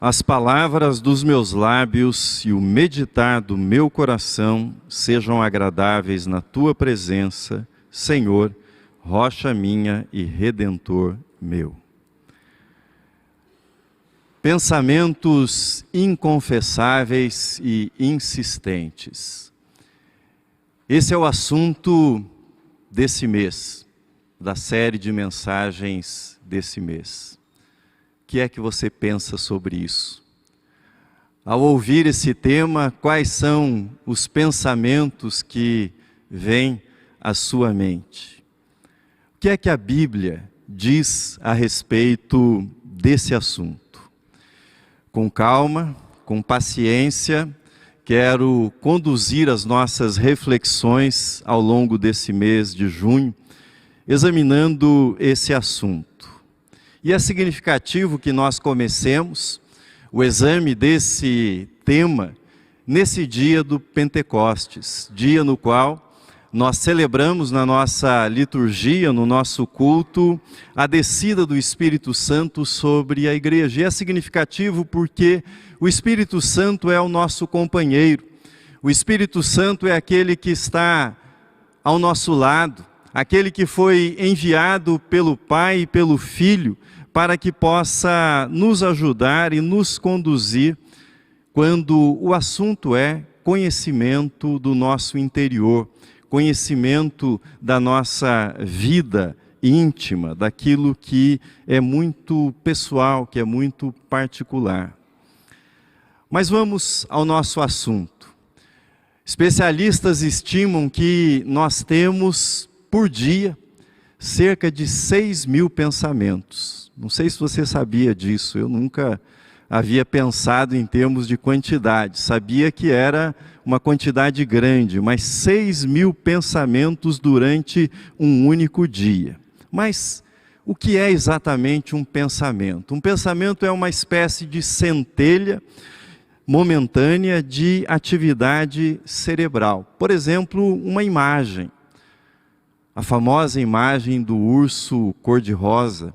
As palavras dos meus lábios e o meditar do meu coração sejam agradáveis na tua presença, Senhor, rocha minha e redentor meu. Pensamentos inconfessáveis e insistentes. Esse é o assunto desse mês, da série de mensagens desse mês. O que é que você pensa sobre isso? Ao ouvir esse tema, quais são os pensamentos que vêm à sua mente? O que é que a Bíblia diz a respeito desse assunto? Com calma, com paciência, quero conduzir as nossas reflexões ao longo desse mês de junho, examinando esse assunto. E é significativo que nós comecemos o exame desse tema nesse dia do Pentecostes, dia no qual nós celebramos na nossa liturgia, no nosso culto, a descida do Espírito Santo sobre a igreja. E é significativo porque o Espírito Santo é o nosso companheiro, o Espírito Santo é aquele que está ao nosso lado, aquele que foi enviado pelo Pai e pelo Filho, para que possa nos ajudar e nos conduzir quando o assunto é conhecimento do nosso interior, conhecimento da nossa vida íntima, daquilo que é muito pessoal, que é muito particular. Mas vamos ao nosso assunto. Especialistas estimam que nós temos, por dia, cerca de 6.000 pensamentos. Não sei se você sabia disso, eu nunca havia pensado em termos de quantidade. Sabia que era uma quantidade grande, mas 6.000 pensamentos durante um único dia. Mas o que é exatamente um pensamento? Um pensamento é uma espécie de centelha momentânea de atividade cerebral. Por exemplo, uma imagem. A famosa imagem do urso cor-de-rosa,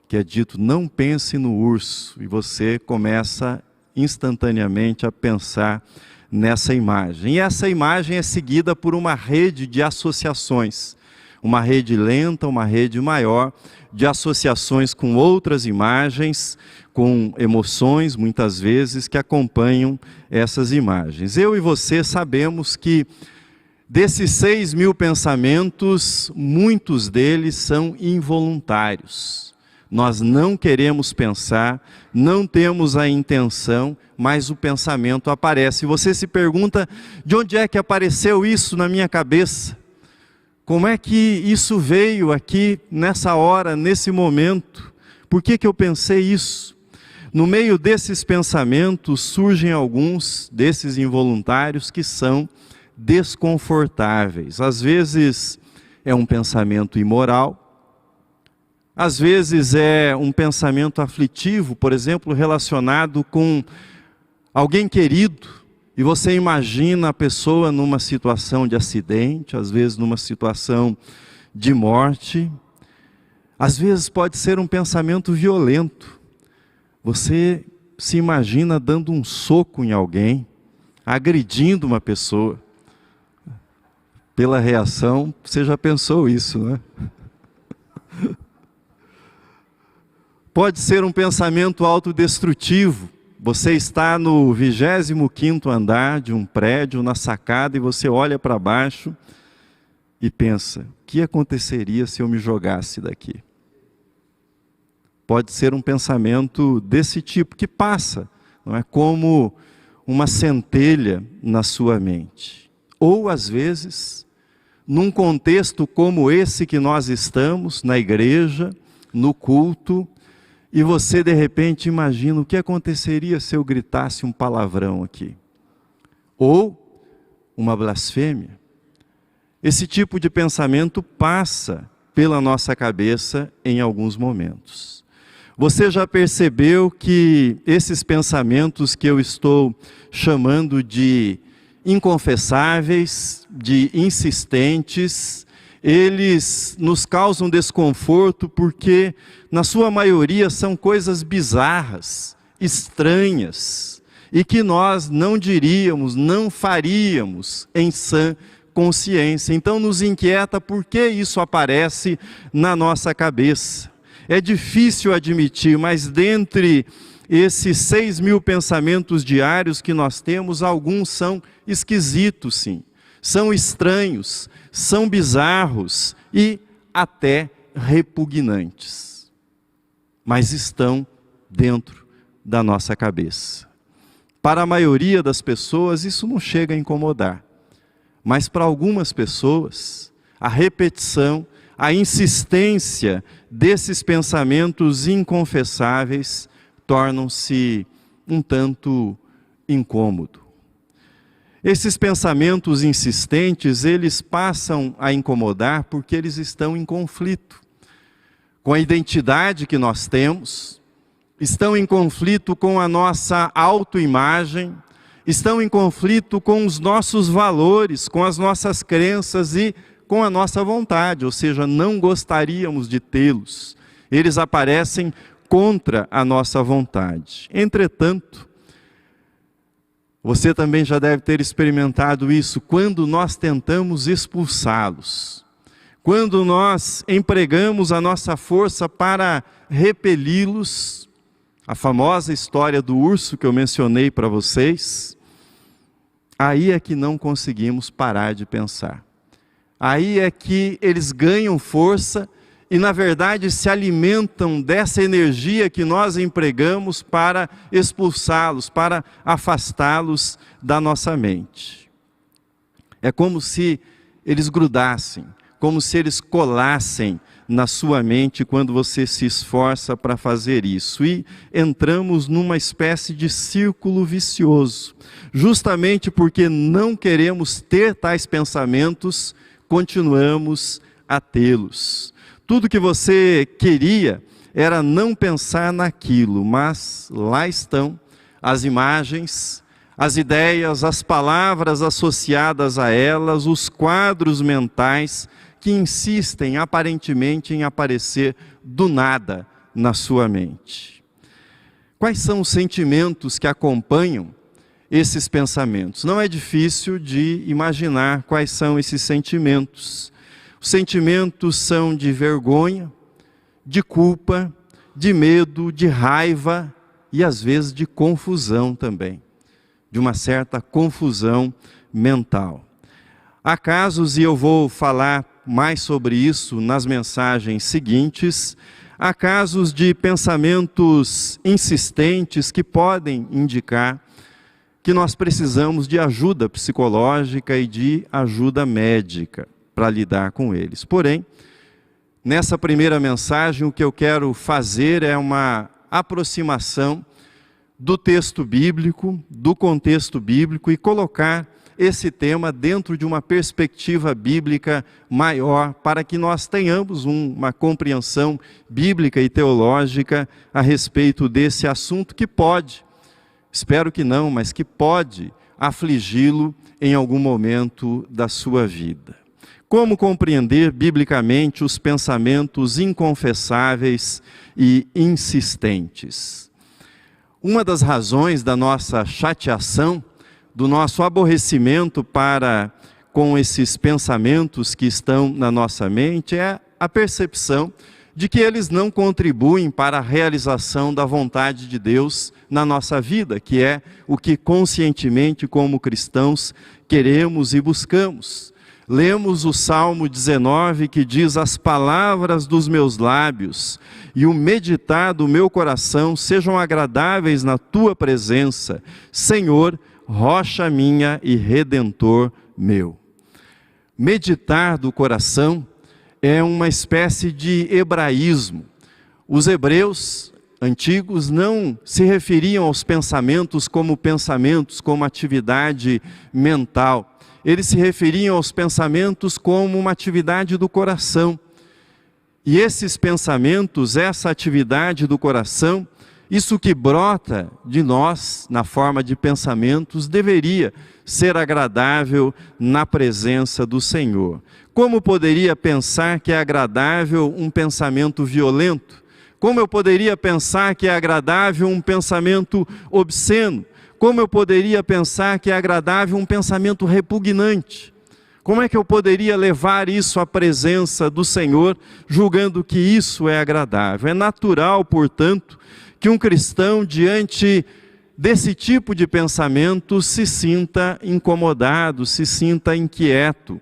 que é dito, não pense no urso, e você começa instantaneamente a pensar nessa imagem. E essa imagem é seguida por uma rede de associações, uma rede lenta, uma rede maior, de associações com outras imagens, com emoções, muitas vezes, que acompanham essas imagens. Eu e você sabemos que desses 6.000 pensamentos, muitos deles são involuntários. Nós não queremos pensar, não temos a intenção, mas o pensamento aparece. E você se pergunta, de onde é que apareceu isso na minha cabeça? Como é que isso veio aqui, nessa hora, nesse momento? Por que eu pensei isso? No meio desses pensamentos, surgem alguns desses involuntários que são desconfortáveis. Às vezes é um pensamento imoral, às vezes é um pensamento aflitivo, por exemplo, relacionado com alguém querido, e você imagina a pessoa numa situação de acidente, às vezes numa situação de morte. Às vezes pode ser um pensamento violento. Você se imagina dando um soco em alguém, agredindo uma pessoa. Pela reação, você já pensou isso, né? Pode ser um pensamento autodestrutivo. Você está no 25º andar de um prédio, na sacada, e você olha para baixo e pensa, o que aconteceria se eu me jogasse daqui? Pode ser um pensamento desse tipo, que passa, não é? Como uma centelha na sua mente. Ou, às vezes, num contexto como esse que nós estamos, na igreja, no culto, e você de repente imagina o que aconteceria se eu gritasse um palavrão aqui. Ou uma blasfêmia. Esse tipo de pensamento passa pela nossa cabeça em alguns momentos. Você já percebeu que esses pensamentos que eu estou chamando de inconfessáveis, de insistentes, eles nos causam desconforto porque, na sua maioria, são coisas bizarras, estranhas, e que nós não diríamos, não faríamos em sã consciência. Então nos inquieta por que isso aparece na nossa cabeça. É difícil admitir, mas dentre esses 6.000 pensamentos diários que nós temos, alguns são esquisitos, sim. São estranhos, são bizarros e até repugnantes. Mas estão dentro da nossa cabeça. Para a maioria das pessoas, isso não chega a incomodar. Mas para algumas pessoas, a repetição, a insistência desses pensamentos inconfessáveis tornam-se um tanto incômodo. Esses pensamentos insistentes, eles passam a incomodar porque eles estão em conflito com a identidade que nós temos, estão em conflito com a nossa autoimagem, estão em conflito com os nossos valores, com as nossas crenças e com a nossa vontade, ou seja, não gostaríamos de tê-los. Eles aparecem contra a nossa vontade. Entretanto, você também já deve ter experimentado isso quando nós tentamos expulsá-los. Quando nós empregamos a nossa força para repeli-los, a famosa história do urso que eu mencionei para vocês, aí é que não conseguimos parar de pensar. Aí é que eles ganham força e, na verdade, se alimentam dessa energia que nós empregamos para expulsá-los, para afastá-los da nossa mente. É como se eles grudassem, como se eles colassem na sua mente quando você se esforça para fazer isso. E entramos numa espécie de círculo vicioso. Justamente porque não queremos ter tais pensamentos, continuamos a tê-los. Tudo que você queria era não pensar naquilo, mas lá estão as imagens, as ideias, as palavras associadas a elas, os quadros mentais que insistem aparentemente em aparecer do nada na sua mente. Quais são os sentimentos que acompanham esses pensamentos? Não é difícil de imaginar quais são esses sentimentos. Os sentimentos são de vergonha, de culpa, de medo, de raiva e às vezes de confusão também, de uma certa confusão mental. Há casos, e eu vou falar mais sobre isso nas mensagens seguintes, há casos de pensamentos insistentes que podem indicar que nós precisamos de ajuda psicológica e de ajuda médica para lidar com eles. Porém, nessa primeira mensagem, o que eu quero fazer é uma aproximação do texto bíblico, do contexto bíblico e colocar esse tema dentro de uma perspectiva bíblica maior, para que nós tenhamos uma compreensão bíblica e teológica a respeito desse assunto que pode, espero que não, mas que pode afligi-lo em algum momento da sua vida. Como compreender biblicamente os pensamentos inconfessáveis e insistentes? Uma das razões da nossa chateação, do nosso aborrecimento para com esses pensamentos que estão na nossa mente é a percepção de que eles não contribuem para a realização da vontade de Deus na nossa vida, que é o que conscientemente como cristãos queremos e buscamos. Lemos o Salmo 19 que diz: as palavras dos meus lábios e o meditar do meu coração sejam agradáveis na tua presença, Senhor, rocha minha e redentor meu. Meditar do coração é uma espécie de hebraísmo. Os hebreus antigos não se referiam aos pensamentos, como atividade mental. Eles se referiam aos pensamentos como uma atividade do coração. E esses pensamentos, essa atividade do coração, isso que brota de nós na forma de pensamentos, deveria ser agradável na presença do Senhor. Como poderia pensar que é agradável um pensamento violento? Como eu poderia pensar que é agradável um pensamento obsceno? Como eu poderia pensar que é agradável um pensamento repugnante? Como é que eu poderia levar isso à presença do Senhor, julgando que isso é agradável? É natural, portanto, que um cristão, diante desse tipo de pensamento, se sinta incomodado, se sinta inquieto.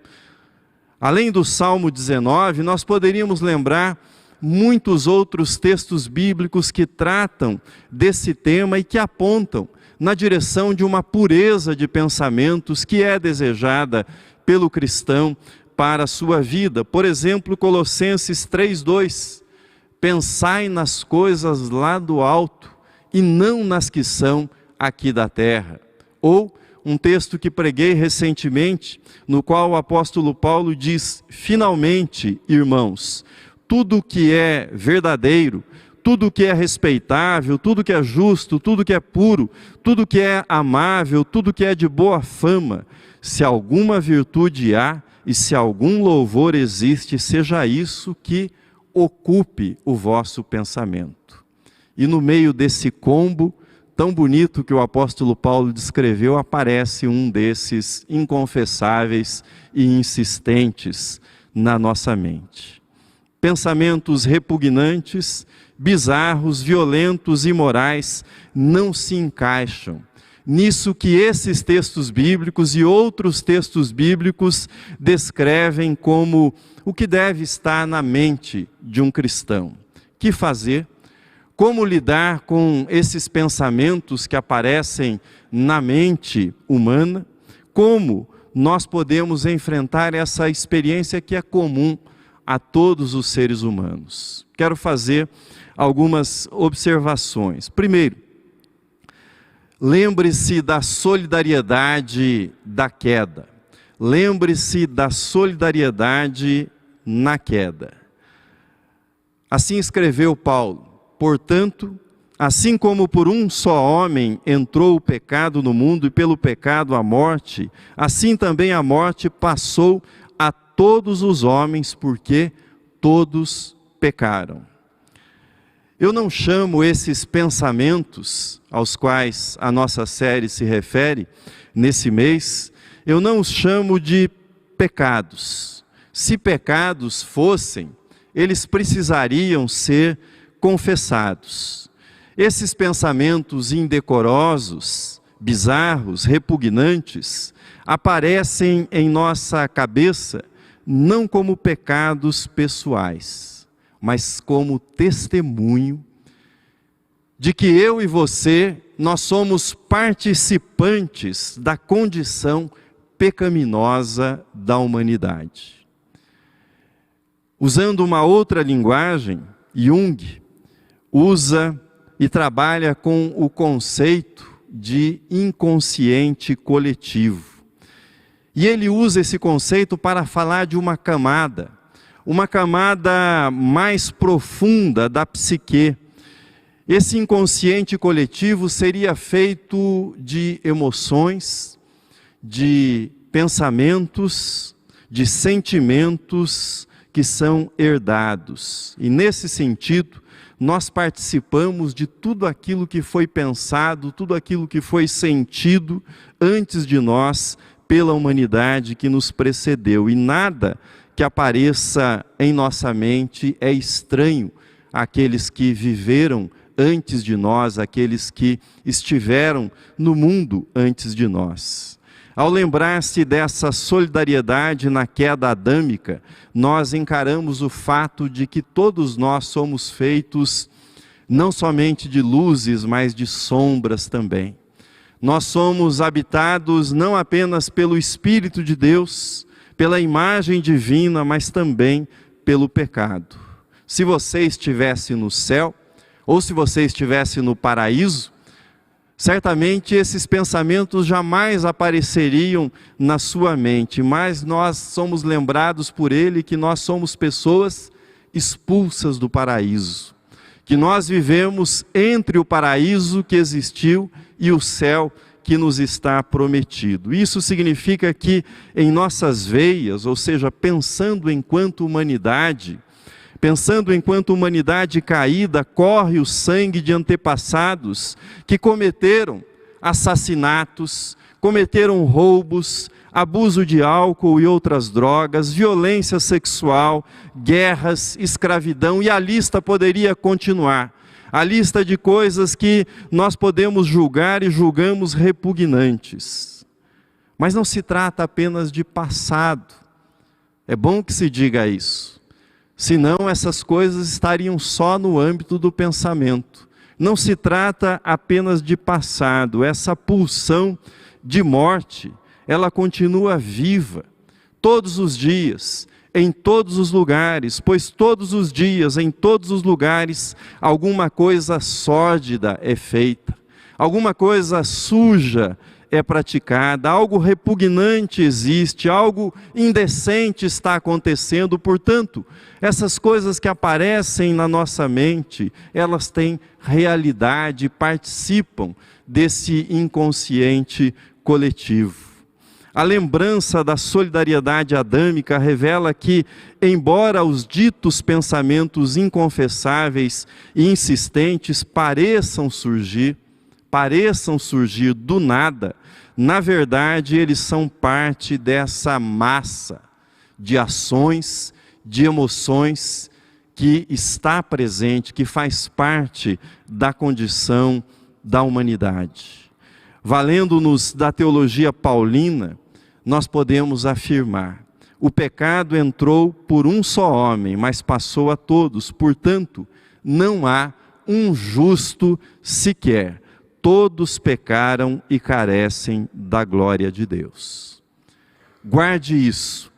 Além do Salmo 19, nós poderíamos lembrar muitos outros textos bíblicos que tratam desse tema e que apontam na direção de uma pureza de pensamentos que é desejada pelo cristão para a sua vida. Por exemplo, Colossenses 3:2, pensai nas coisas lá do alto e não nas que são aqui da terra. Ou um texto que preguei recentemente, no qual o apóstolo Paulo diz: finalmente, irmãos, tudo que é verdadeiro, tudo que é respeitável, tudo que é justo, tudo que é puro, tudo que é amável, tudo que é de boa fama, se alguma virtude há e se algum louvor existe, seja isso que ocupe o vosso pensamento. E no meio desse combo tão bonito que o apóstolo Paulo descreveu, aparece um desses inconfessáveis e insistentes na nossa mente. Pensamentos repugnantes, bizarros, violentos, imorais, não se encaixam nisso que esses textos bíblicos e outros textos bíblicos descrevem como o que deve estar na mente de um cristão. Que fazer? Como lidar com esses pensamentos que aparecem na mente humana? Como nós podemos enfrentar essa experiência que é comum a todos os seres humanos? Quero fazer algumas observações. Primeiro, lembre-se da solidariedade da queda. Lembre-se da solidariedade na queda. Assim escreveu Paulo: portanto, assim como por um só homem entrou o pecado no mundo e pelo pecado a morte, assim também a morte passou a todos os homens, porque todos pecaram. Eu não chamo esses pensamentos aos quais a nossa série se refere nesse mês, eu não os chamo de pecados. Se pecados fossem, eles precisariam ser confessados. Esses pensamentos indecorosos, bizarros, repugnantes, aparecem em nossa cabeça não como pecados pessoais, mas como testemunho de que eu e você, nós somos participantes da condição pecaminosa da humanidade. Usando uma outra linguagem, Jung usa e trabalha com o conceito de inconsciente coletivo. E ele usa esse conceito para falar de uma camada mais profunda da psique. Esse inconsciente coletivo seria feito de emoções, de pensamentos, de sentimentos que são herdados. E nesse sentido, nós participamos de tudo aquilo que foi pensado, tudo aquilo que foi sentido antes de nós pela humanidade que nos precedeu. E nada que apareça em nossa mente é estranho àqueles que viveram antes de nós, aqueles que estiveram no mundo antes de nós. Ao lembrar-se dessa solidariedade na queda adâmica, nós encaramos o fato de que todos nós somos feitos não somente de luzes, mas de sombras também. Nós somos habitados não apenas pelo Espírito de Deus, pela imagem divina, mas também pelo pecado. Se você estivesse no céu, ou se você estivesse no paraíso, certamente esses pensamentos jamais apareceriam na sua mente, mas nós somos lembrados por Ele que nós somos pessoas expulsas do paraíso, que nós vivemos entre o paraíso que existiu e o céu que nos está prometido. Isso significa que em nossas veias, ou seja, pensando enquanto humanidade caída, corre o sangue de antepassados que cometeram assassinatos, cometeram roubos, abuso de álcool e outras drogas, violência sexual, guerras, escravidão, e a lista poderia continuar. A lista de coisas que nós podemos julgar e julgamos repugnantes. Mas não se trata apenas de passado. É bom que se diga isso. Senão essas coisas estariam só no âmbito do pensamento. Não se trata apenas de passado. Essa pulsão de morte, ela continua viva todos os dias, em todos os lugares, pois todos os dias, em todos os lugares, alguma coisa sórdida é feita, alguma coisa suja é praticada, algo repugnante existe, algo indecente está acontecendo. Portanto, essas coisas que aparecem na nossa mente, elas têm realidade, participam desse inconsciente coletivo. A lembrança da solidariedade adâmica revela que, embora os ditos pensamentos inconfessáveis e insistentes pareçam surgir do nada, na verdade eles são parte dessa massa de ações, de emoções que está presente, que faz parte da condição da humanidade. Valendo-nos da teologia paulina, nós podemos afirmar: o pecado entrou por um só homem, mas passou a todos. Portanto, não há um justo sequer. Todos pecaram e carecem da glória de Deus. Guarde isso.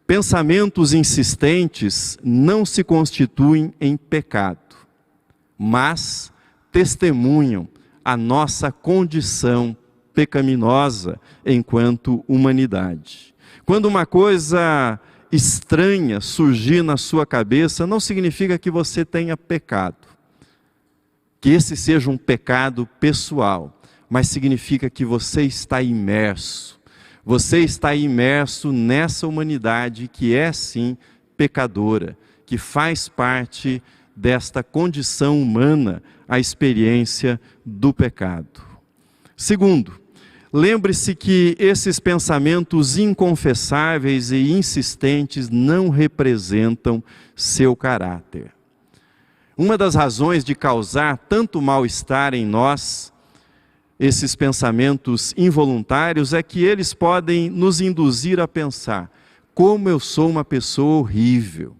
Pensamentos insistentes não se constituem em pecado, mas testemunham a nossa condição pecaminosa enquanto humanidade. Quando uma coisa estranha surgir na sua cabeça, não significa que você tenha pecado, que esse seja um pecado pessoal, mas significa que você está imerso nessa humanidade que é sim pecadora, que faz parte desta condição humana, a experiência do pecado. Segundo, lembre-se que esses pensamentos inconfessáveis e insistentes não representam seu caráter. Uma das razões de causar tanto mal-estar em nós, esses pensamentos involuntários, é que eles podem nos induzir a pensar: como eu sou uma pessoa horrível,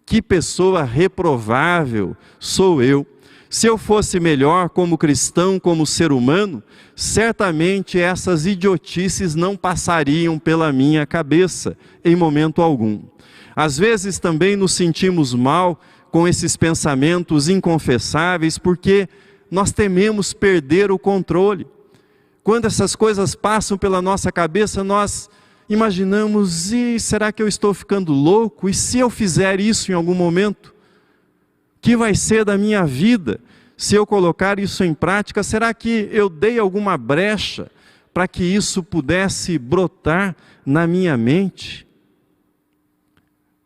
que pessoa reprovável sou eu. Se eu fosse melhor como cristão, como ser humano, certamente essas idiotices não passariam pela minha cabeça em momento algum. Às vezes também nos sentimos mal com esses pensamentos inconfessáveis porque nós tememos perder o controle. Quando essas coisas passam pela nossa cabeça, nós imaginamos: e será que eu estou ficando louco? E se eu fizer isso em algum momento? O que vai ser da minha vida se eu colocar isso em prática? Será que eu dei alguma brecha para que isso pudesse brotar na minha mente?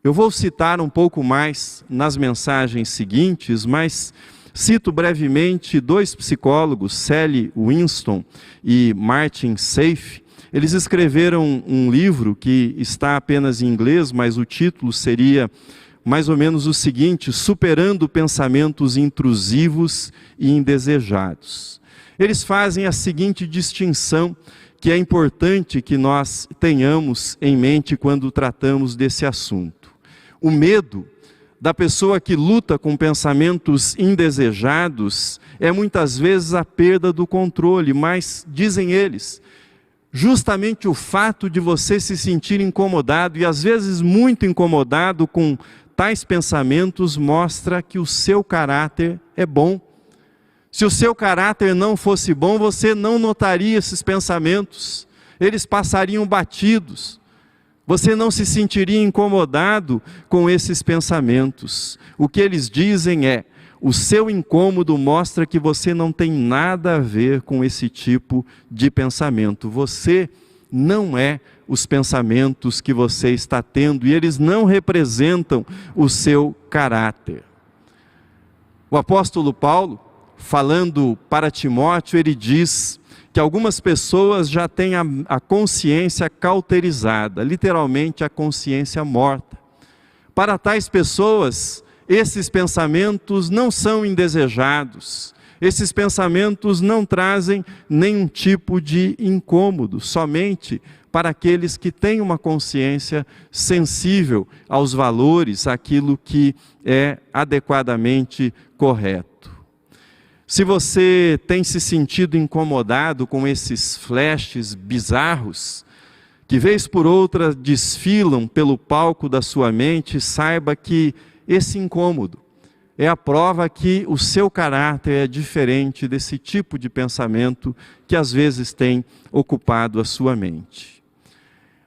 Eu vou citar um pouco mais nas mensagens seguintes, mas cito brevemente dois psicólogos, Sally Winston e Martin Seif. Eles escreveram um livro que está apenas em inglês, mas o título seria mais ou menos o seguinte: Superando pensamentos intrusivos e indesejados. Eles fazem a seguinte distinção, que é importante que nós tenhamos em mente quando tratamos desse assunto. O medo da pessoa que luta com pensamentos indesejados é muitas vezes a perda do controle, mas, dizem eles, justamente o fato de você se sentir incomodado, e às vezes muito incomodado com tais pensamentos, mostra que o seu caráter é bom. Se o seu caráter não fosse bom, você não notaria esses pensamentos, eles passariam batidos. Você não se sentiria incomodado com esses pensamentos. O que eles dizem é: o seu incômodo mostra que você não tem nada a ver com esse tipo de pensamento. Você não é os pensamentos que você está tendo e eles não representam o seu caráter. O apóstolo Paulo, falando para Timóteo, ele diz que algumas pessoas já têm a consciência cauterizada, literalmente a consciência morta. Para tais pessoas, esses pensamentos não são indesejados, esses pensamentos não trazem nenhum tipo de incômodo, somente para aqueles que têm uma consciência sensível aos valores, àquilo que é adequadamente correto. Se você tem se sentido incomodado com esses flashes bizarros, que vez por outra desfilam pelo palco da sua mente, saiba que esse incômodo é a prova que o seu caráter é diferente desse tipo de pensamento que às vezes tem ocupado a sua mente.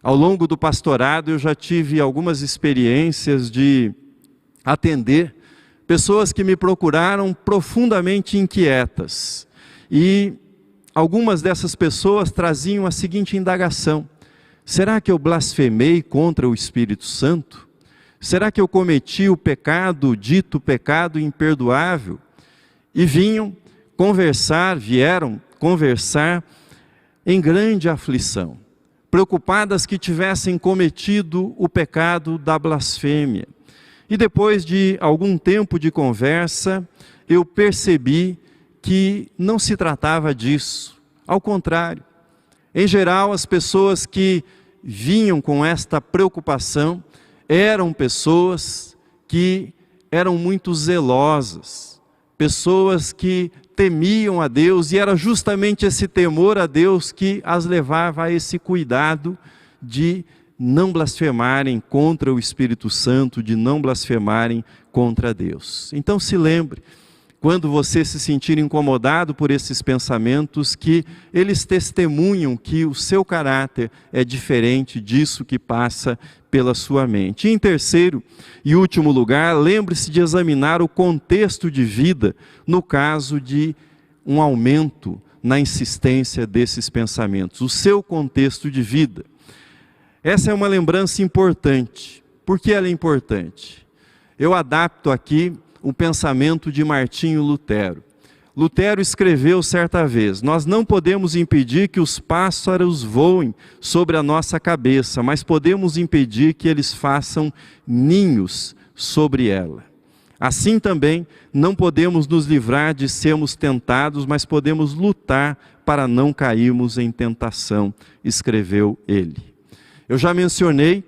Ao longo do pastorado eu já tive algumas experiências de atender pessoas que me procuraram profundamente inquietas. E algumas dessas pessoas traziam a seguinte indagação: será que eu blasfemei contra o Espírito Santo? Será que eu cometi o pecado, dito pecado imperdoável? E vieram conversar em grande aflição, preocupadas que tivessem cometido o pecado da blasfêmia. E depois de algum tempo de conversa, eu percebi que não se tratava disso. Ao contrário, em geral, as pessoas que vinham com esta preocupação eram pessoas que eram muito zelosas, pessoas que temiam a Deus, e era justamente esse temor a Deus que as levava a esse cuidado de não blasfemarem contra o Espírito Santo, de não blasfemarem contra Deus. Então se lembre, quando você se sentir incomodado por esses pensamentos, que eles testemunham que o seu caráter é diferente disso que passa pela sua mente. E em terceiro e último lugar, lembre-se de examinar o contexto de vida no caso de um aumento na insistência desses pensamentos. O seu contexto de vida. Essa é uma lembrança importante. Por que ela é importante? Eu adapto aqui o pensamento de Martinho Lutero. Lutero escreveu certa vez: nós não podemos impedir que os pássaros voem sobre a nossa cabeça, mas podemos impedir que eles façam ninhos sobre ela. Assim também, não podemos nos livrar de sermos tentados, mas podemos lutar para não cairmos em tentação, escreveu ele. Eu já mencionei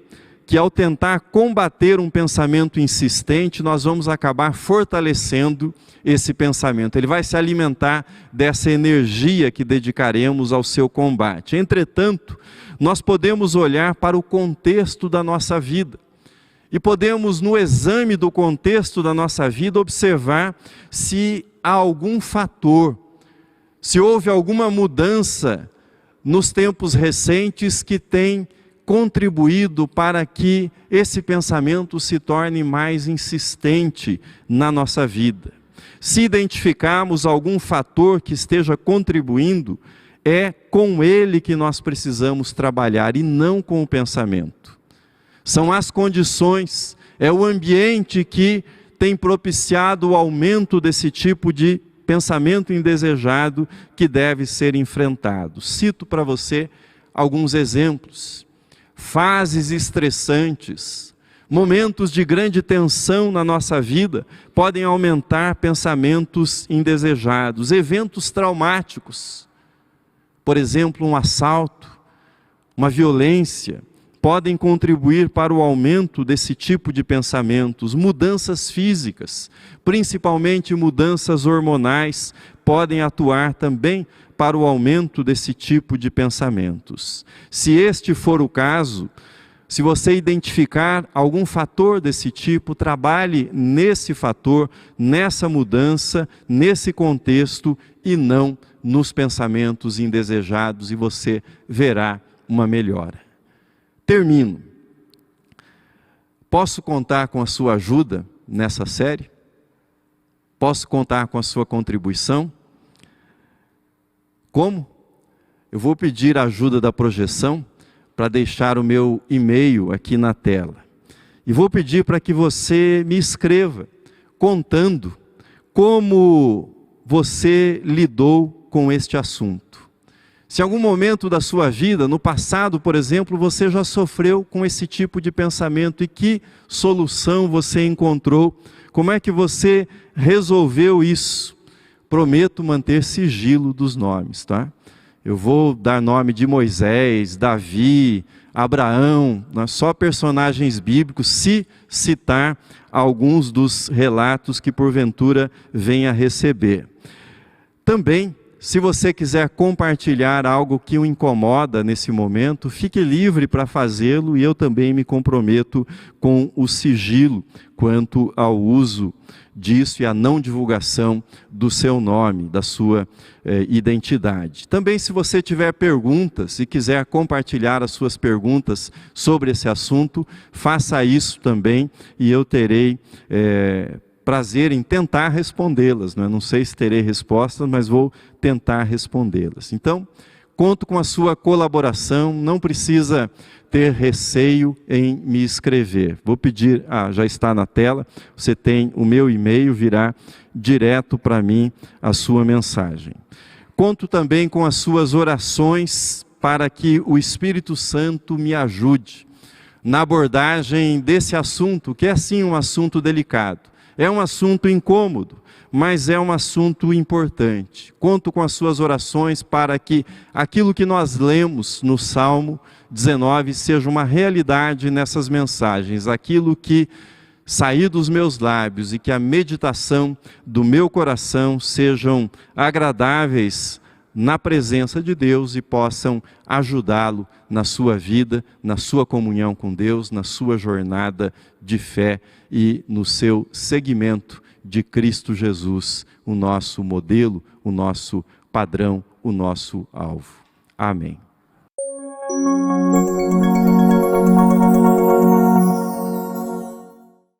que ao tentar combater um pensamento insistente, nós vamos acabar fortalecendo esse pensamento. Ele vai se alimentar dessa energia que dedicaremos ao seu combate. Entretanto, nós podemos olhar para o contexto da nossa vida. E podemos, no exame do contexto da nossa vida, observar se há algum fator, se houve alguma mudança nos tempos recentes que tem contribuído para que esse pensamento se torne mais insistente na nossa vida. Se identificarmos algum fator que esteja contribuindo, é com ele que nós precisamos trabalhar e não com o pensamento. São as condições, é o ambiente que tem propiciado o aumento desse tipo de pensamento indesejado que deve ser enfrentado. Cito para você alguns exemplos. Fases estressantes, momentos de grande tensão na nossa vida podem aumentar pensamentos indesejados. Eventos traumáticos, por exemplo, um assalto, uma violência, podem contribuir para o aumento desse tipo de pensamentos. Mudanças físicas, principalmente mudanças hormonais, podem atuar também para o aumento desse tipo de pensamentos. Se este for o caso, se você identificar algum fator desse tipo, trabalhe nesse fator, nessa mudança, nesse contexto e não nos pensamentos indesejados, e você verá uma melhora. Termino. Posso contar com a sua ajuda nessa série? Posso contar com a sua contribuição? Como? Eu vou pedir a ajuda da projeção para deixar o meu e-mail aqui na tela. E vou pedir para que você me escreva, contando como você lidou com este assunto. Se em algum momento da sua vida, no passado, por exemplo, você já sofreu com esse tipo de pensamento e que solução você encontrou, como é que você resolveu isso? Prometo manter sigilo dos nomes, tá? Eu vou dar nome de Moisés, Davi, Abraão, só personagens bíblicos, se citar alguns dos relatos que porventura venha a receber. Também, se você quiser compartilhar algo que o incomoda nesse momento, fique livre para fazê-lo e eu também me comprometo com o sigilo quanto ao uso disso e a não divulgação do seu nome, da sua identidade. Também, se você tiver perguntas e quiser compartilhar as suas perguntas sobre esse assunto, faça isso também e eu terei prazer em tentar respondê-las. Não sei se terei respostas, mas vou tentar respondê-las. Então, conto com a sua colaboração, não precisa ter receio em me escrever. Vou pedir, já está na tela, você tem o meu e-mail, virá direto para mim a sua mensagem. Conto também com as suas orações para que o Espírito Santo me ajude na abordagem desse assunto, que é sim um assunto delicado. É um assunto incômodo, mas é um assunto importante. Conto com as suas orações para que aquilo que nós lemos no Salmo 19 seja uma realidade nessas mensagens. Aquilo que sair dos meus lábios e que a meditação do meu coração sejam agradáveis na presença de Deus e possam ajudá-lo na sua vida, na sua comunhão com Deus, na sua jornada de fé e no seu seguimento de Cristo Jesus, o nosso modelo, o nosso padrão, o nosso alvo. Amém.